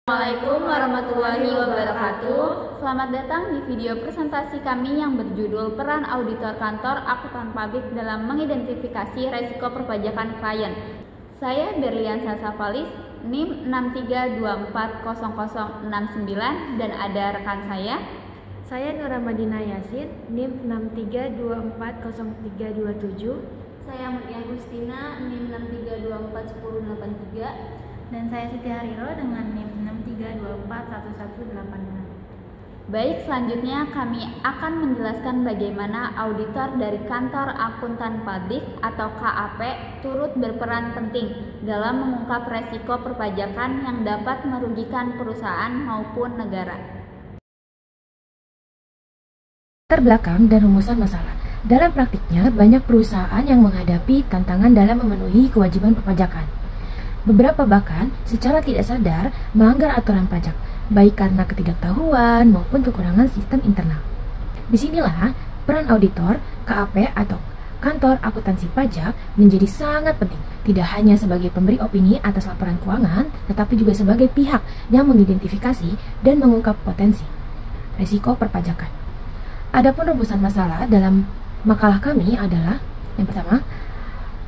Assalamualaikum warahmatullahi wabarakatuh. Selamat datang di video presentasi kami yang berjudul Peran Auditor Kantor Akuntan Publik dalam Mengidentifikasi Resiko Perpajakan Klien. Saya Berlian Sasafalis, NIM 63240069, dan ada rekan saya. Saya Nura Madina Yasin, NIM 63240327. Saya Mutia Agustina, NIM 63241083. Dan saya Siti Hariro dengan NIM 63241186. Baik, selanjutnya kami akan menjelaskan bagaimana auditor dari Kantor Akuntan Publik atau KAP turut berperan penting dalam mengungkap resiko perpajakan yang dapat merugikan perusahaan maupun negara. Terbelakang dan rumusan masalah. Dalam praktiknya, banyak perusahaan yang menghadapi tantangan dalam memenuhi kewajiban perpajakan. Beberapa bahkan secara tidak sadar melanggar aturan pajak, baik karena ketidaktahuan maupun kekurangan sistem internal. Disinilah peran auditor, KAP atau Kantor Akuntansi Pajak menjadi sangat penting, tidak hanya sebagai pemberi opini atas laporan keuangan, tetapi juga sebagai pihak yang mengidentifikasi dan mengungkap potensi risiko perpajakan. Adapun rumusan masalah dalam makalah kami adalah yang pertama,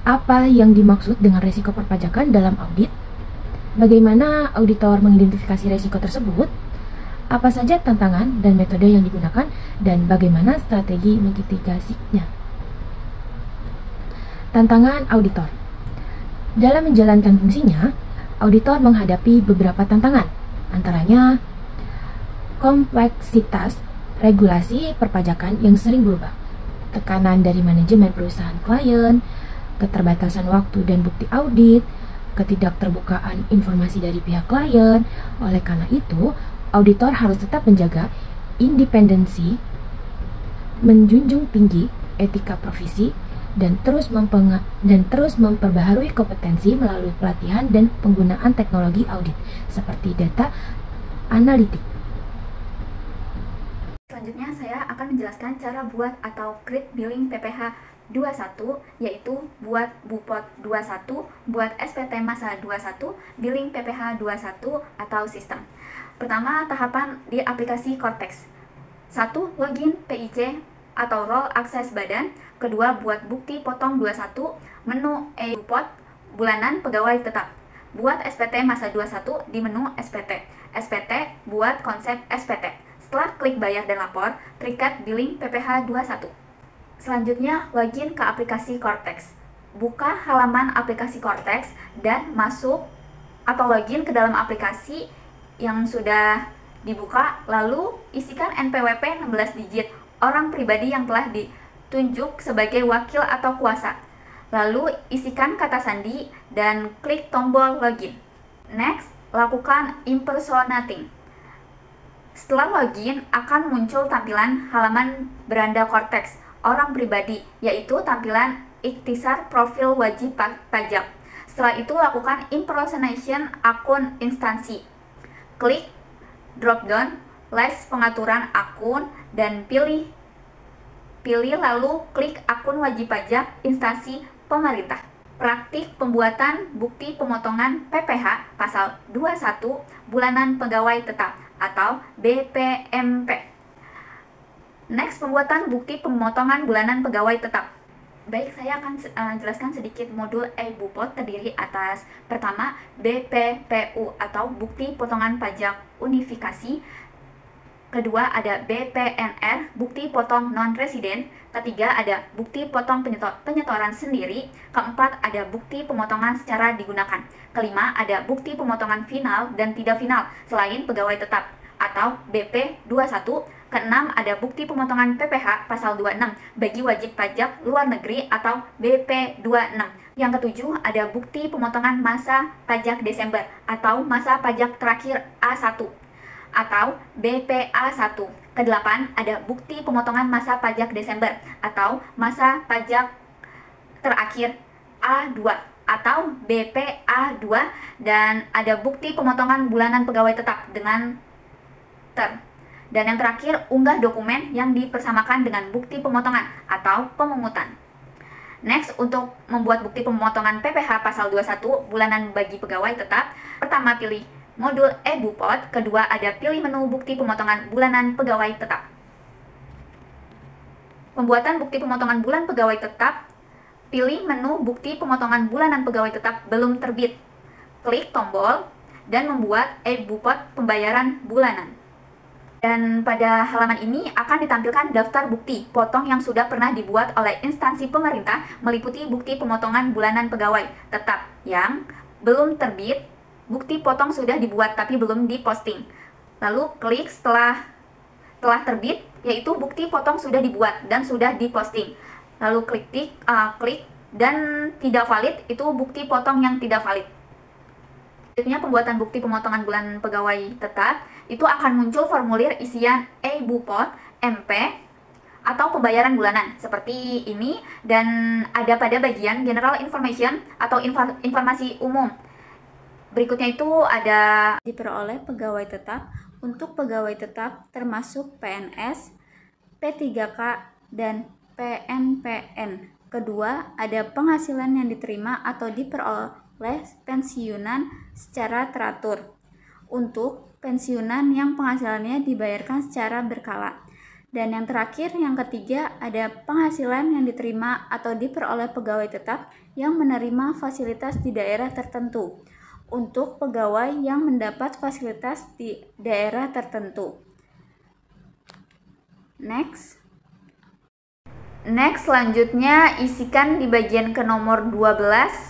apa yang dimaksud dengan risiko perpajakan dalam audit? Bagaimana auditor mengidentifikasi risiko tersebut? Apa saja tantangan dan metode yang digunakan? Dan bagaimana strategi mitigasinya? Tantangan auditor. Dalam menjalankan fungsinya, auditor menghadapi beberapa tantangan, antaranya kompleksitas regulasi perpajakan yang sering berubah, tekanan dari manajemen perusahaan klien, keterbatasan waktu dan bukti audit, ketidakterbukaan informasi dari pihak klien. Oleh karena itu, auditor harus tetap menjaga independensi, menjunjung tinggi etika profesi, dan terus memperbaharui kompetensi melalui pelatihan dan penggunaan teknologi audit seperti data analitik. Selanjutnya saya akan menjelaskan cara buat atau create billing PPh 21, yaitu buat Bupot 21, buat SPT Masa 21, billing PPh 21 atau sistem. Pertama, tahapan di aplikasi Cortex. 1. Login PIC atau role akses badan. Kedua, buat bukti potong 21, menu e-Bupot, bulanan pegawai tetap. Buat SPT Masa 21 di menu SPT. SPT, buat konsep SPT. Setelah klik bayar dan lapor, terikat billing PPh 21. Selanjutnya, login ke aplikasi Cortex. Buka halaman aplikasi Cortex dan masuk atau login ke dalam aplikasi yang sudah dibuka, lalu isikan NPWP 16 digit orang pribadi yang telah ditunjuk sebagai wakil atau kuasa. Lalu isikan kata sandi dan klik tombol login. Next, lakukan impersonating. Setelah login, akan muncul tampilan halaman beranda Cortex orang pribadi, yaitu tampilan ikhtisar profil wajib pajak. Setelah itu lakukan impersonation akun instansi. Klik drop down list pengaturan akun dan pilih lalu klik akun wajib pajak instansi pemerintah. Praktik pembuatan bukti pemotongan PPh pasal 21 bulanan pegawai tetap atau BPMP. Next, pembuatan bukti pemotongan bulanan pegawai tetap. Baik, saya akan jelaskan sedikit modul e-Bupot terdiri atas pertama, BPPU atau bukti potongan pajak unifikasi. Kedua, ada BPNR, bukti potong non-residen. Ketiga, ada bukti potong penyetoran sendiri. Keempat, ada bukti pemotongan secara digunakan. Kelima, ada bukti pemotongan final dan tidak final selain pegawai tetap atau BP21. Keenam, ada bukti pemotongan PPh pasal 26 bagi wajib pajak luar negeri atau BP26. Yang ketujuh, ada bukti pemotongan masa pajak Desember atau masa pajak terakhir A1 atau BPA1. Kedelapan, ada bukti pemotongan masa pajak Desember atau masa pajak terakhir A2 atau BPA2, dan ada bukti pemotongan bulanan pegawai tetap dengan term. Dan yang terakhir, unggah dokumen yang dipersamakan dengan bukti pemotongan atau pemungutan. Next, untuk membuat bukti pemotongan PPh pasal 21 bulanan bagi pegawai tetap, pertama pilih modul e-Bupot. Kedua, ada pilih menu bukti pemotongan bulanan pegawai tetap. Pembuatan bukti pemotongan bulan pegawai tetap. Pilih menu bukti pemotongan bulanan pegawai tetap belum terbit. Klik tombol dan membuat e-Bupot pembayaran bulanan. Dan pada halaman ini akan ditampilkan daftar bukti potong yang sudah pernah dibuat oleh instansi pemerintah meliputi bukti pemotongan bulanan pegawai tetap yang belum terbit, bukti potong sudah dibuat tapi belum diposting. Lalu klik setelah terbit, yaitu bukti potong sudah dibuat dan sudah diposting. Lalu klik dan tidak valid, itu bukti potong yang tidak valid. Selanjutnya, pembuatan bukti pemotongan bulan pegawai tetap itu akan muncul formulir isian e-Bupot MP atau pembayaran bulanan seperti ini, dan ada pada bagian general information atau informasi umum. Berikutnya itu ada Diperoleh pegawai tetap. Untuk pegawai tetap termasuk PNS, P3K, dan PNPN. Kedua, ada penghasilan yang diterima atau diperoleh pensiunan secara teratur. Untuk pensiunan yang penghasilannya dibayarkan secara berkala. Dan yang terakhir, yang ketiga, ada penghasilan yang diterima atau diperoleh pegawai tetap yang menerima fasilitas di daerah tertentu. Untuk pegawai yang mendapat fasilitas di daerah tertentu. Next, selanjutnya isikan di bagian ke nomor 12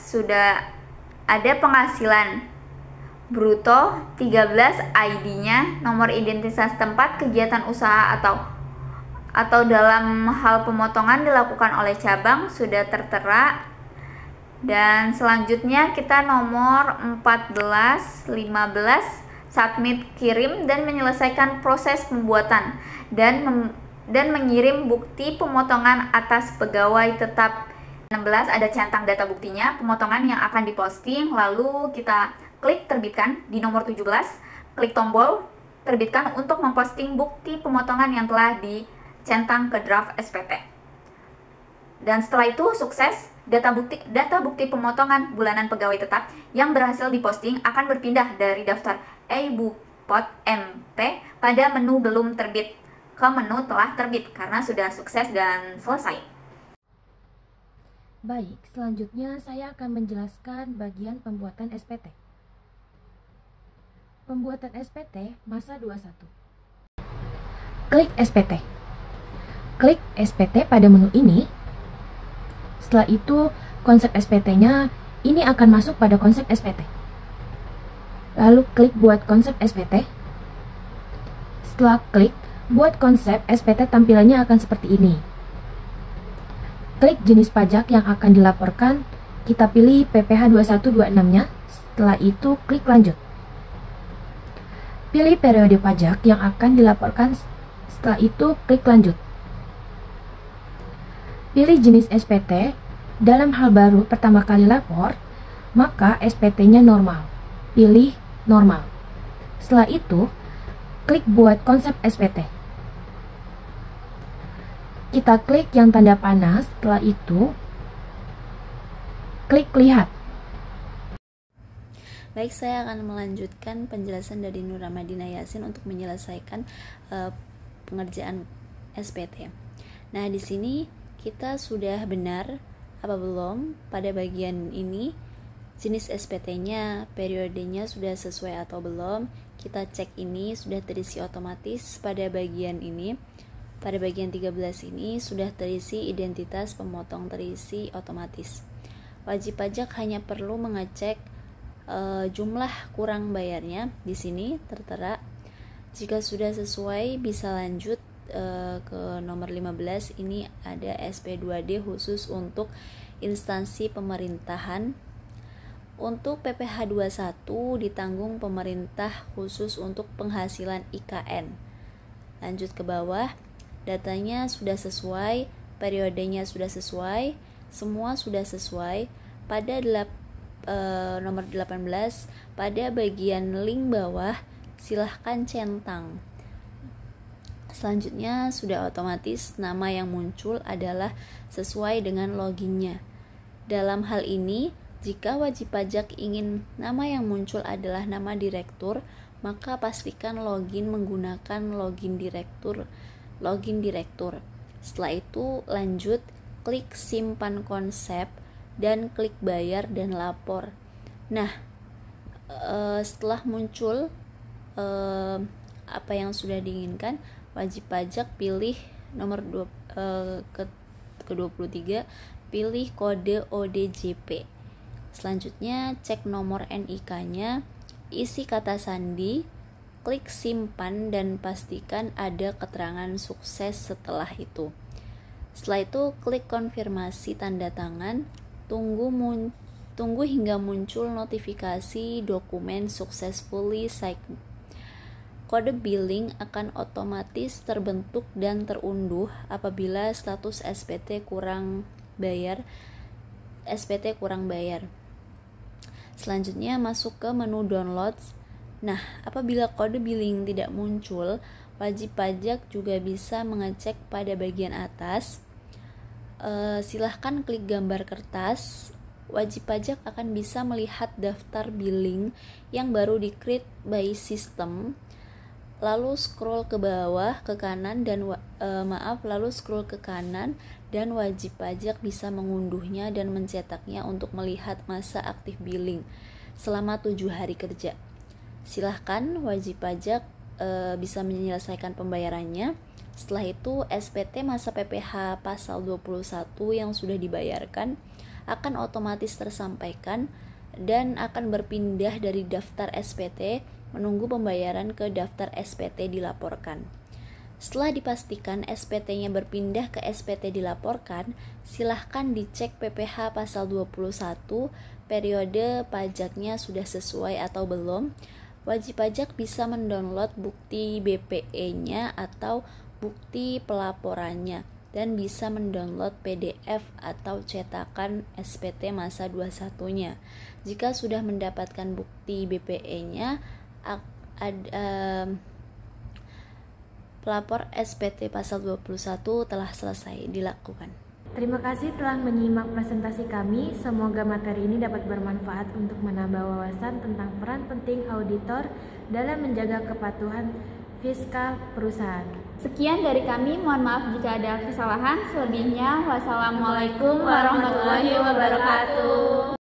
sudah ada penghasilan bruto 13, ID-nya, nomor identitas tempat kegiatan usaha atau dalam hal pemotongan dilakukan oleh cabang sudah tertera. Dan selanjutnya kita nomor 14, 15, submit, kirim dan menyelesaikan proses pembuatan dan mengirim bukti pemotongan atas pegawai tetap. 16 ada centang data buktinya, pemotongan yang akan diposting, lalu kita klik terbitkan di nomor 17, klik tombol terbitkan untuk memposting bukti pemotongan yang telah dicentang ke draft SPT. Dan setelah itu sukses, data bukti pemotongan bulanan pegawai tetap yang berhasil diposting akan berpindah dari daftar e-Bupot MP pada menu belum terbit ke menu telah terbit karena sudah sukses dan selesai. Baik, selanjutnya saya akan menjelaskan bagian pembuatan SPT. Pembuatan SPT masa 21. Klik SPT. Klik SPT pada menu ini. Setelah itu, konsep SPT-nya ini akan masuk pada konsep SPT. Lalu klik buat konsep SPT. Setelah klik buat konsep SPT, tampilannya akan seperti ini. Klik jenis pajak yang akan dilaporkan, kita pilih PPh 2126-nya. Setelah itu klik lanjut. Pilih periode pajak yang akan dilaporkan, setelah itu klik lanjut. Pilih jenis SPT. Dalam hal baru pertama kali lapor, maka SPT-nya normal. Pilih normal. Setelah itu, klik buat konsep SPT. Kita klik yang tanda panah, setelah itu klik lihat. Baik, saya akan melanjutkan penjelasan dari Nur Ramadina Yasin untuk menyelesaikan pengerjaan SPT. Nah, di sini kita sudah benar apa belum pada bagian ini, jenis SPT-nya, periodenya sudah sesuai atau belum. Kita cek ini sudah terisi otomatis pada bagian ini. Pada bagian 13 ini sudah terisi identitas pemotong, terisi otomatis. Wajib pajak hanya perlu mengecek jumlah kurang bayarnya, di sini tertera. Jika sudah sesuai bisa lanjut ke nomor 15. Ini ada SP2D khusus untuk instansi pemerintahan. Untuk PPh 21 ditanggung pemerintah khusus untuk penghasilan IKN. Lanjut ke bawah, datanya sudah sesuai, periodenya sudah sesuai, semua sudah sesuai. Pada nomor 18, pada bagian link bawah silahkan centang. Selanjutnya sudah otomatis nama yang muncul adalah sesuai dengan loginnya. Dalam hal ini Jika wajib pajak ingin nama yang muncul adalah nama direktur, maka pastikan login menggunakan login direktur. Setelah itu lanjut klik simpan konsep dan klik bayar dan lapor. Nah, setelah muncul apa yang sudah diinginkan, wajib pajak pilih nomor ke-23, pilih kode ODJP. Selanjutnya cek nomor NIK-nya, isi kata sandi, klik simpan dan pastikan ada keterangan sukses setelah itu. Setelah itu klik konfirmasi tanda tangan, tunggu hingga muncul notifikasi dokumen successfully signed. Kode billing akan otomatis terbentuk dan terunduh apabila status SPT kurang bayar. Selanjutnya masuk ke menu download. Nah, apabila kode billing tidak muncul, wajib pajak juga bisa mengecek pada bagian atas. Silahkan klik gambar kertas. Wajib pajak akan bisa melihat daftar billing yang baru di-create by system. Lalu scroll ke bawah ke kanan dan wajib pajak bisa mengunduhnya dan mencetaknya untuk melihat masa aktif billing selama 7 hari kerja. Silahkan wajib pajak bisa menyelesaikan pembayarannya. Setelah itu SPT masa PPh pasal 21 yang sudah dibayarkan akan otomatis tersampaikan dan akan berpindah dari daftar SPT menunggu pembayaran ke daftar SPT dilaporkan. Setelah dipastikan SPT-nya berpindah ke SPT dilaporkan, silahkan dicek PPh pasal 21 periode pajaknya sudah sesuai atau belum. Wajib pajak bisa mendownload bukti BPE-nya atau bukti pelaporannya dan bisa mendownload PDF atau cetakan SPT masa 21-nya. Jika sudah mendapatkan bukti BPE-nya, pelapor SPT pasal 21 telah selesai dilakukan. Terima kasih telah menyimak presentasi kami. Semoga materi ini dapat bermanfaat untuk menambah wawasan tentang peran penting auditor dalam menjaga kepatuhan fiskal perusahaan. Sekian dari kami, mohon maaf jika ada kesalahan. Selebihnya, wassalamualaikum warahmatullahi wabarakatuh.